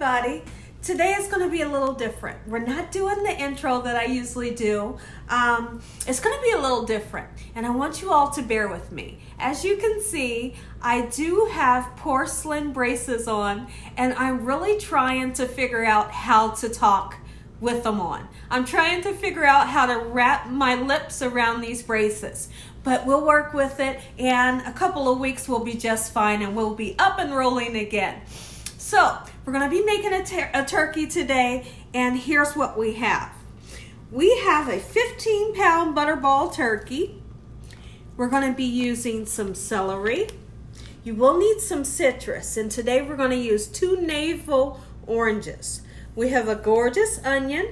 everybody. Today is going to be a little different. We're not doing the intro that I usually do. It's going to be a little different, and I want you all to bear with me. As you can see, I do have porcelain braces on, and I'm really trying to figure out how to talk with them on. I'm trying to figure out how to wrap my lips around these braces, but we'll work with it, and a couple of weeks will be just fine, and we'll be up and rolling again. So we're going to be making a turkey today, and here's what we have. We have a 15-pound butterball turkey. We're going to be using some celery. You will need some citrus, and today we're going to use 2 navel oranges. We have a gorgeous onion.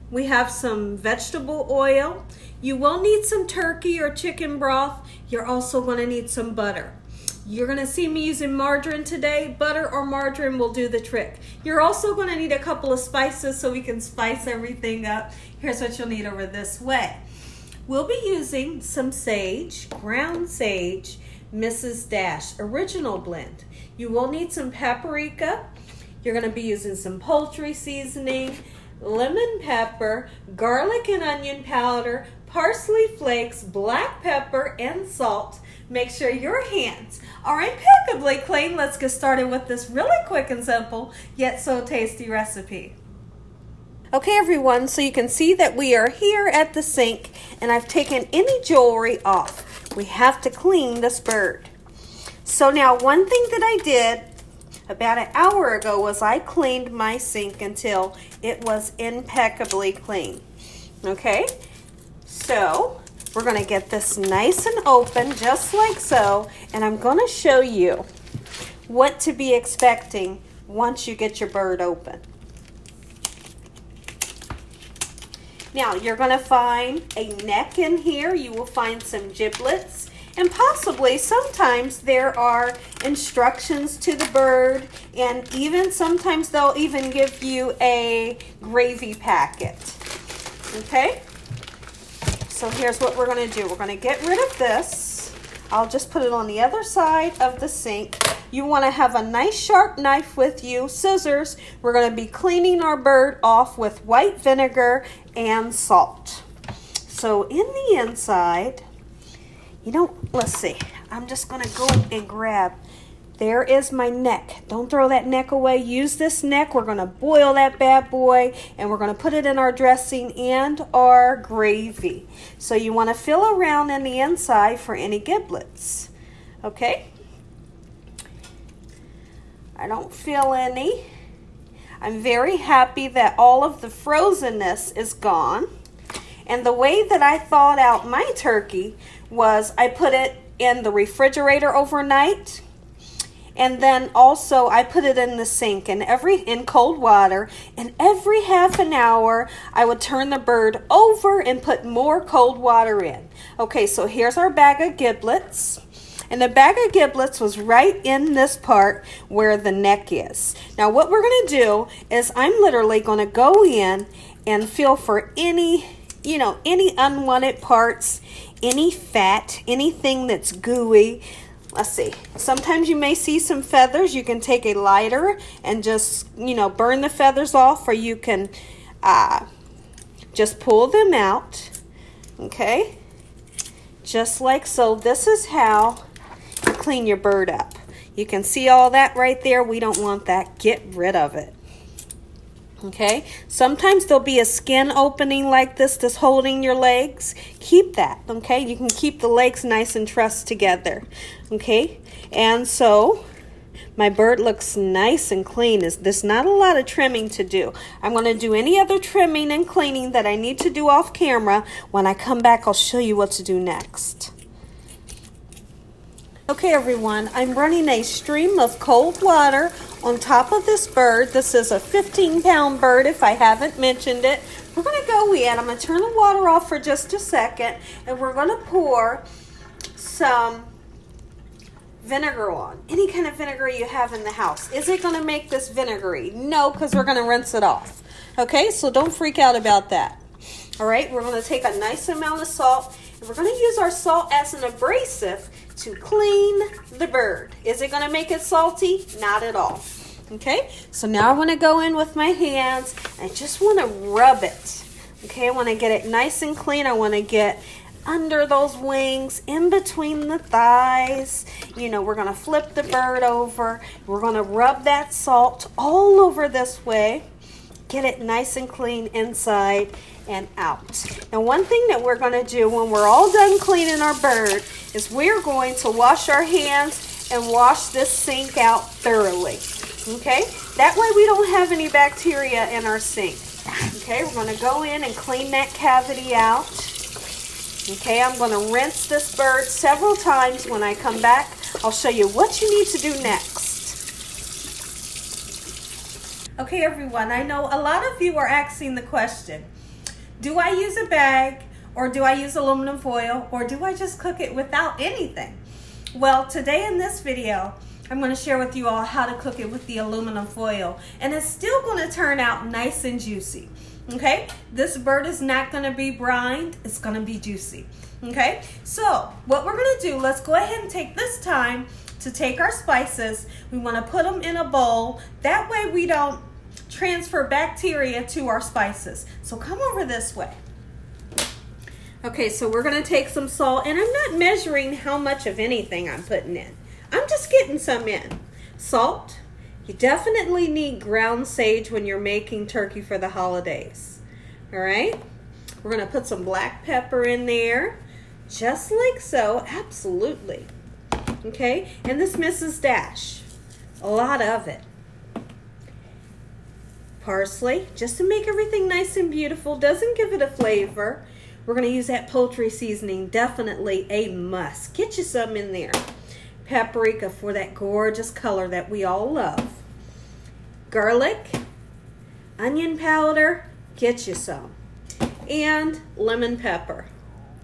We have some vegetable oil. You will need some turkey or chicken broth. You're also going to need some butter. You're going to see me using margarine today. Butter or margarine will do the trick. You're also going to need a couple of spices so we can spice everything up. Here's what you'll need over this way. We'll be using some sage, ground sage, Mrs. Dash original blend. You will need some paprika. You're going to be using some poultry seasoning, lemon pepper, garlic and onion powder, parsley flakes, black pepper, and salt. Make sure your hands are impeccably clean. Let's get started with this really quick and simple, yet so tasty recipe. Okay everyone, so you can see that we are here at the sink, and I've taken any jewelry off. We have to clean this bird. So now one thing that I did about an hour ago was I cleaned my sink until it was impeccably clean. Okay, so we're going to get this nice and open just like so, and I'm going to show you what to be expecting once you get your bird open. Now you're going to find a neck in here. You will find some giblets, and possibly sometimes there are instructions to the bird, and even sometimes they'll even give you a gravy packet. Okay? So here's what we're going to do. We're going to get rid of this. I'll just put it on the other side of the sink. You want to have a nice sharp knife with you, scissors. We're going to be cleaning our bird off with white vinegar and salt. So in the inside, let's see. I'm just going to go and grab. There is my neck. Don't throw that neck away. Use this neck. We're going to boil that bad boy, and we're going to put it in our dressing and our gravy. So you want to feel around in the inside for any giblets. Okay? I don't feel any. I'm very happy that all of the frozenness is gone. And the way that I thawed out my turkey was I put it in the refrigerator overnight. And then also I put it in the sink in cold water, and every half an hour I would turn the bird over and put more cold water in. Okay, so here's our bag of giblets. And the bag of giblets was right in this part where the neck is. Now what we're going to do is I'm literally going to go in and feel for any unwanted parts, any fat, anything that's gooey. Let's see. Sometimes you may see some feathers. You can take a lighter and just, burn the feathers off, or you can just pull them out. Okay? Just like so. This is how you clean your bird up. You can see all that right there. We don't want that. Get rid of it. Okay? Sometimes there'll be a skin opening like this that's holding your legs. Keep that, okay? You can keep the legs nice and trussed together, okay? And so my bird looks nice and clean. There's not a lot of trimming to do. I'm going to do any other trimming and cleaning that I need to do off camera. When I come back, I'll show you what to do next. Okay, everyone, I'm running a stream of cold water on top of this bird. This is a 15-pound bird, if I haven't mentioned it. We're going to go in. I'm going to turn the water off for just a second, and we're going to pour some vinegar on. Any kind of vinegar you have in the house. Is it going to make this vinegary? No, because we're going to rinse it off. Okay, so don't freak out about that. All right, we're going to take a nice amount of salt, and we're going to use our salt as an abrasive to clean the bird. Is it going to make it salty? Not at all. Okay, so now I want to go in with my hands. I just want to rub it. Okay, I want to get it nice and clean. I want to get under those wings, in between the thighs. You know, we're going to flip the bird over. We're going to rub that salt all over this way. Get it nice and clean inside and out. Now, one thing that we're going to do when we're all done cleaning our bird is we're going to wash our hands and wash this sink out thoroughly. Okay, that way we don't have any bacteria in our sink. Okay, we're going to go in and clean that cavity out. Okay, I'm going to rinse this bird several times. When I come back, I'll show you what you need to do next. Okay, everyone, I know a lot of you are asking the question, do I use a bag, or do I use aluminum foil, or do I just cook it without anything? Well, today in this video, I'm going to share with you all how to cook it with the aluminum foil, and it's still going to turn out nice and juicy. Okay, this bird is not going to be brined, it's going to be juicy. Okay, so what we're going to do, let's go ahead and take this time to take our spices. We want to put them in a bowl. That way we don't transfer bacteria to our spices. So come over this way. Okay, so we're going to take some salt, and I'm not measuring how much of anything I'm putting in. I'm just getting some in. Salt. You definitely need ground sage when you're making turkey for the holidays. All right? We're going to put some black pepper in there, just like so. Absolutely. Okay? And this Mrs. Dash, a lot of it. Parsley, just to make everything nice and beautiful. Doesn't give it a flavor. We're going to use that poultry seasoning, definitely a must. Get you some in there. Paprika for that gorgeous color that we all love. Garlic, onion powder, get you some. And lemon pepper.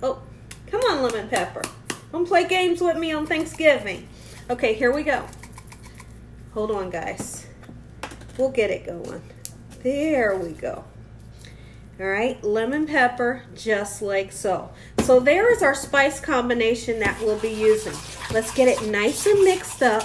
Oh, come on, lemon pepper. Don't play games with me on Thanksgiving. Okay, here we go. Hold on, guys. We'll get it going. There we go. All right, lemon pepper, just like so. So there is our spice combination that we'll be using. Let's get it nice and mixed up,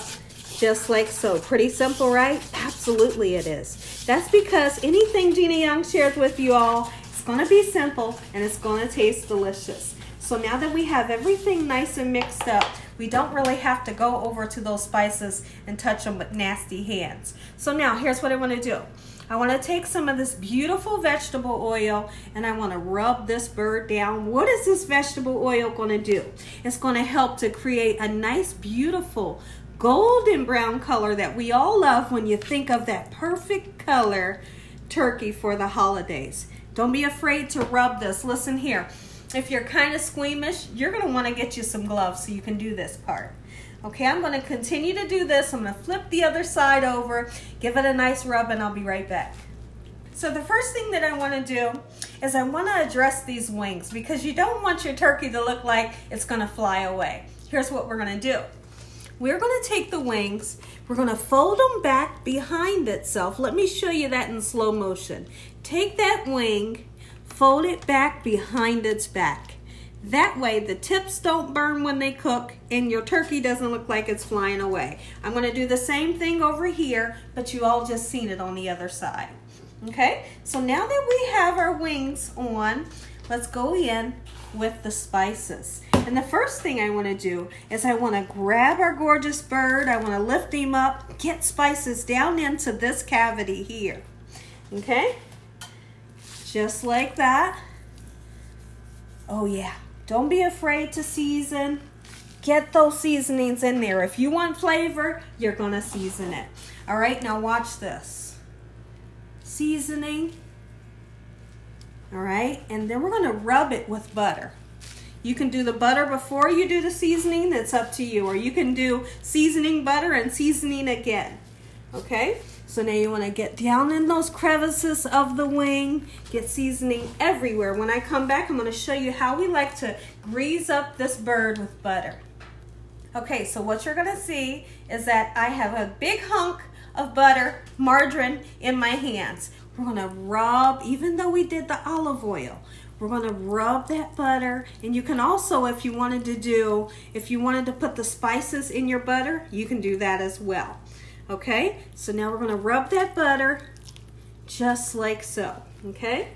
just like so. Pretty simple, right? Absolutely it is. That's because anything Gina Young shares with you all, it's gonna be simple and it's gonna taste delicious. So now that we have everything nice and mixed up, we don't really have to go over to those spices and touch them with nasty hands. So now here's what I wanna do. I want to take some of this beautiful vegetable oil and I want to rub this bird down. What is this vegetable oil going to do? It's going to help to create a nice, beautiful golden brown color that we all love when you think of that perfect color turkey for the holidays. Don't be afraid to rub this. Listen here. If you're kind of squeamish, you're going to want to get you some gloves so you can do this part. Okay, I'm going to continue to do this. I'm going to flip the other side over, give it a nice rub, and I'll be right back. So the first thing that I want to do is I want to address these wings because you don't want your turkey to look like it's going to fly away. Here's what we're going to do. We're going to take the wings, we're going to fold them back behind itself. Let me show you that in slow motion. Take that wing, fold it back behind its back. That way the tips don't burn when they cook and your turkey doesn't look like it's flying away. I'm going to do the same thing over here, but you all just seen it on the other side. Okay, so now that we have our wings on, let's go in with the spices. And the first thing I want to do is I want to grab our gorgeous bird. I want to lift him up, get spices down into this cavity here. Okay, just like that. Oh yeah. Don't be afraid to season. Get those seasonings in there. If you want flavor, you're going to season it. All right, now watch this. Seasoning. All right, and then we're going to rub it with butter. You can do the butter before you do the seasoning. That's up to you. Or you can do seasoning, butter, and seasoning again. Okay? So now you want to get down in those crevices of the wing, get seasoning everywhere. When I come back, I'm going to show you how we like to grease up this bird with butter. Okay, so what you're going to see is that I have a big hunk of butter, margarine in my hands. We're going to rub, even though we did the olive oil, we're going to rub that butter. And you can also, if you wanted to put the spices in your butter, you can do that as well. Okay, so now we're gonna rub that butter just like so, okay?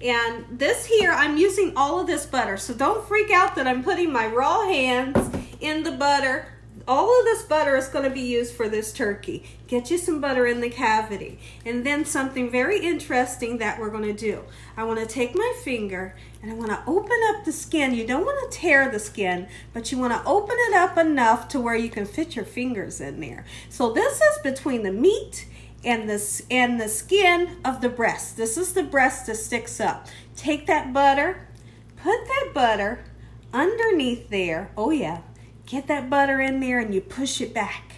And this here, I'm using all of this butter, so don't freak out that I'm putting my raw hands in the butter. All of this butter is going to be used for this turkey. Get you some butter in the cavity. And then something very interesting that we're going to do. I want to take my finger and I want to open up the skin. You don't want to tear the skin, but you want to open it up enough to where you can fit your fingers in there. So this is between the meat and the skin of the breast. This is the breast that sticks up. Take that butter, put that butter underneath there. Oh yeah. Get that butter in there and you push it back.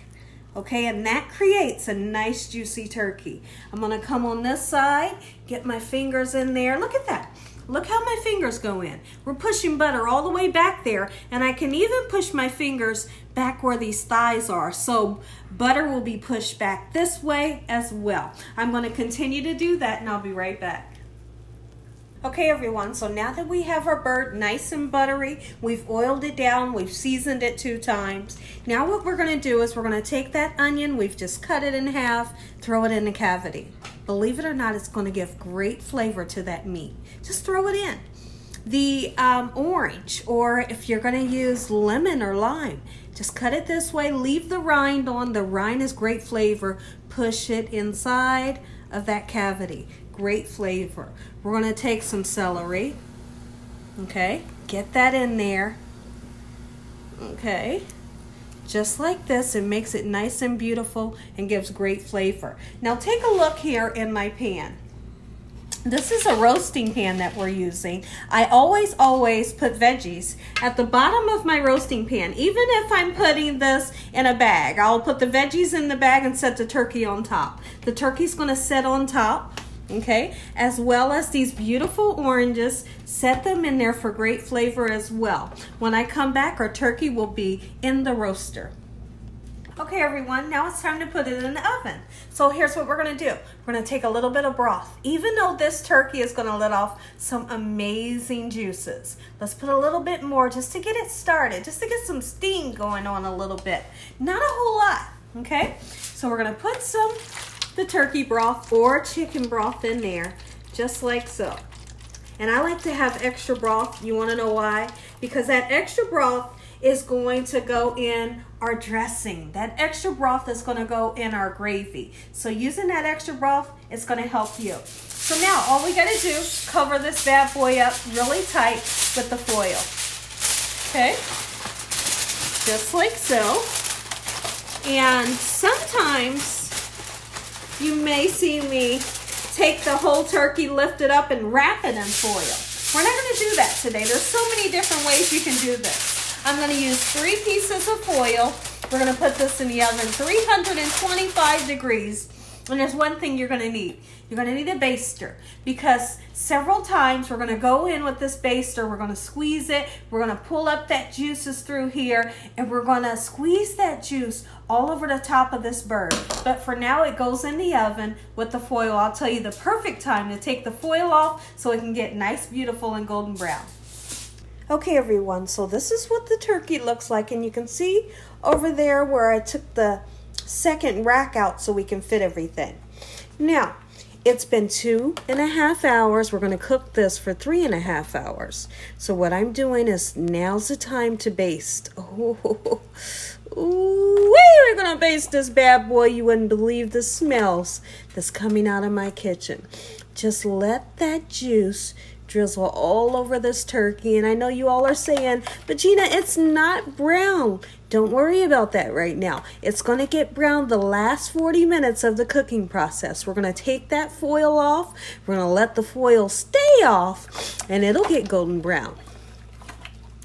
Okay, and that creates a nice juicy turkey. I'm gonna come on this side, get my fingers in there. Look at that. Look how my fingers go in. We're pushing butter all the way back there, and I can even push my fingers back where these thighs are. So butter will be pushed back this way as well. I'm gonna continue to do that and I'll be right back. Okay everyone, so now that we have our bird nice and buttery, we've oiled it down, we've seasoned it 2 times. Now what we're gonna do is we're gonna take that onion, we've just cut it in half, throw it in the cavity. Believe it or not, it's gonna give great flavor to that meat. Just throw it in. The orange, or if you're gonna use lemon or lime, just cut it this way, leave the rind on. The rind is great flavor. Push it inside of that cavity. Great flavor. We're going to take some celery. Okay, get that in there. Okay, just like this. It makes it nice and beautiful and gives great flavor. Now take a look here in my pan. This is a roasting pan that we're using. I always put veggies at the bottom of my roasting pan. Even if I'm putting this in a bag, I'll put the veggies in the bag and set the turkey on top. The turkey's gonna sit on top, okay? As well as these beautiful oranges, set them in there for great flavor as well. When I come back, our turkey will be in the roaster. Okay everyone, now it's time to put it in the oven. So here's what we're gonna do. We're gonna take a little bit of broth. Even though this turkey is gonna let off some amazing juices, let's put a little bit more just to get it started, just to get some steam going on a little bit. Not a whole lot, okay? So we're gonna put the turkey broth or chicken broth in there, just like so. And I like to have extra broth. You wanna know why? Because that extra broth is going to go in our dressing. That extra broth is going to go in our gravy. So using that extra broth is going to help you. So now all we got to do is cover this bad boy up really tight with the foil. Okay? Just like so. And sometimes you may see me take the whole turkey, lift it up, and wrap it in foil. We're not going to do that today. There's so many different ways you can do this. I'm going to use 3 pieces of foil. We're going to put this in the oven, 325 degrees. And there's one thing you're going to need. You're going to need a baster, because several times we're going to go in with this baster. We're going to squeeze it. We're going to pull up that juices through here, and we're going to squeeze that juice all over the top of this bird. But for now, it goes in the oven with the foil. I'll tell you the perfect time to take the foil off so it can get nice, beautiful, and golden brown. Okay everyone, so this is what the turkey looks like, and you can see over there where I took the second rack out so we can fit everything. Now, it's been 2.5 hours. We're going to cook this for 3.5 hours. So what I'm doing is, now's the time to baste. Oh, we're going to baste this bad boy. You wouldn't believe the smells that's coming out of my kitchen. Just let that juice drizzle all over this turkey. And I know you all are saying, but Gina, it's not brown. Don't worry about that right now. It's going to get brown the last 40 minutes of the cooking process. We're going to take that foil off. We're going to let the foil stay off, and it'll get golden brown.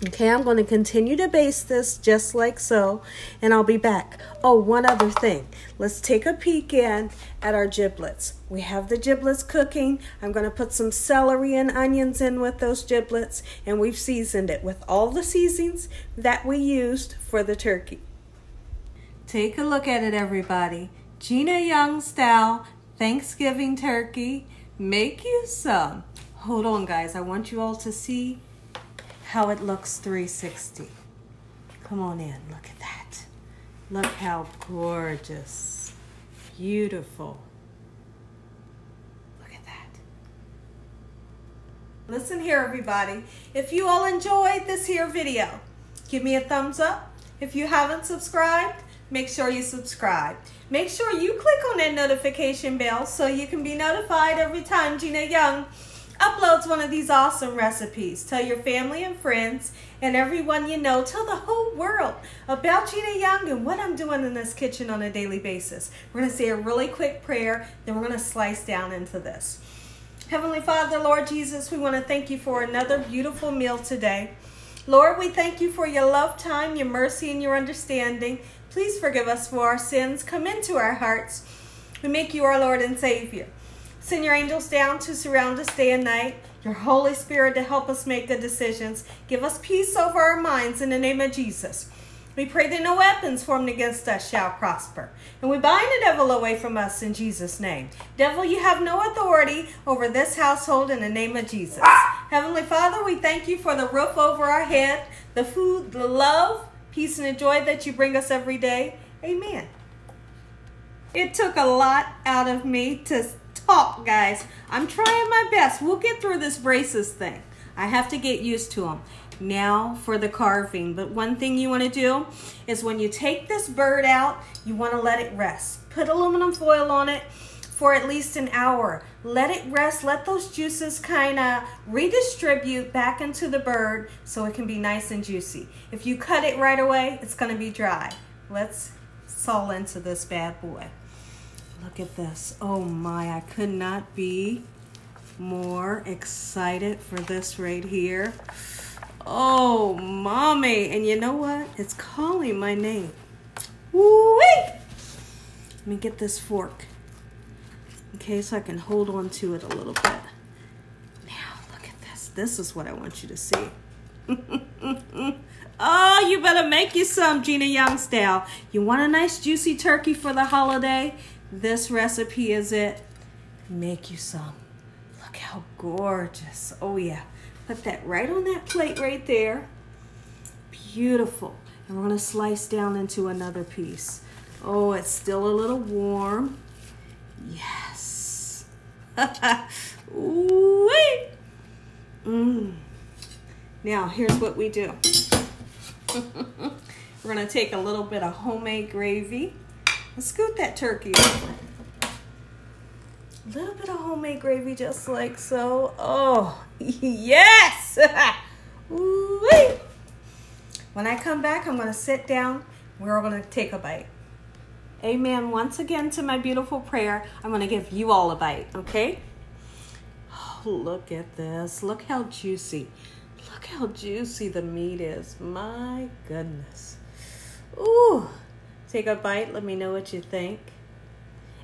Okay, I'm going to continue to baste this just like so, and I'll be back. Oh, one other thing. Let's take a peek in at our giblets. We have the giblets cooking. I'm going to put some celery and onions in with those giblets, and we've seasoned it with all the seasonings that we used for the turkey. Take a look at it, everybody. Gina Young style Thanksgiving turkey. Make you some. Hold on, guys. I want you all to see how it looks 360. Come on in, look at that. Look how gorgeous. Beautiful. Look at that. Listen here, everybody. If you all enjoyed this here video, give me a thumbs up. If you haven't subscribed, make sure you subscribe. Make sure you click on that notification bell so you can be notified every time Gina Young uploads one of these awesome recipes. Tell your family and friends and everyone you know, tell the whole world about Gina Young and what I'm doing in this kitchen on a daily basis. We're going to say a really quick prayer, then we're going to slice down into this. Heavenly Father, Lord Jesus, we want to thank you for another beautiful meal today. Lord, we thank you for your love, time, your mercy, and your understanding. Please forgive us for our sins. Come into our hearts. We make you our Lord and Savior. Send your angels down to surround us day and night. Your Holy Spirit to help us make good decisions. Give us peace over our minds in the name of Jesus. We pray that no weapons formed against us shall prosper. And we bind the devil away from us in Jesus' name. Devil, you have no authority over this household in the name of Jesus. Heavenly Father, we thank you for the roof over our head, the food, the love, peace, and the joy that you bring us every day. Amen. It took a lot out of me to talk, guys. I'm trying my best. We'll get through this braces thing. I have to get used to them. Now for the carving. But one thing you want to do is when you take this bird out, you want to let it rest. Put aluminum foil on it for at least an hour. Let it rest. Let those juices kind of redistribute back into the bird so it can be nice and juicy. If you cut it right away, it's going to be dry. Let's saw into this bad boy. Look at this. Oh my, I could not be more excited for this right here. Oh, mommy. And you know what? It's calling my name. Woo-wee! Let me get this fork. Okay, so I can hold on to it a little bit. Now, look at this. This is what I want you to see. Oh, you better make you some Gina Young style. You want a nice juicy turkey for the holiday? This recipe is it. Make you some. Look how gorgeous. Oh, yeah. Put that right on that plate right there. Beautiful. And we're going to slice down into another piece. Oh, it's still a little warm. Yes. Ooh-wee. Now, here's what we do. We're going to take a little bit of homemade gravy and scoot that turkey over. A little bit of homemade gravy just like so. Oh, yes! Ooh-wee. When I come back, I'm going to sit down. We're going to take a bite. Amen. Once again to my beautiful prayer, I'm going to give you all a bite, okay? Oh, look at this. Look how juicy. Look how juicy the meat is. My goodness. Ooh. Take a bite. Let me know what you think.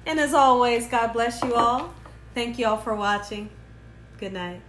And as always, God bless you all. Thank you all for watching. Good night.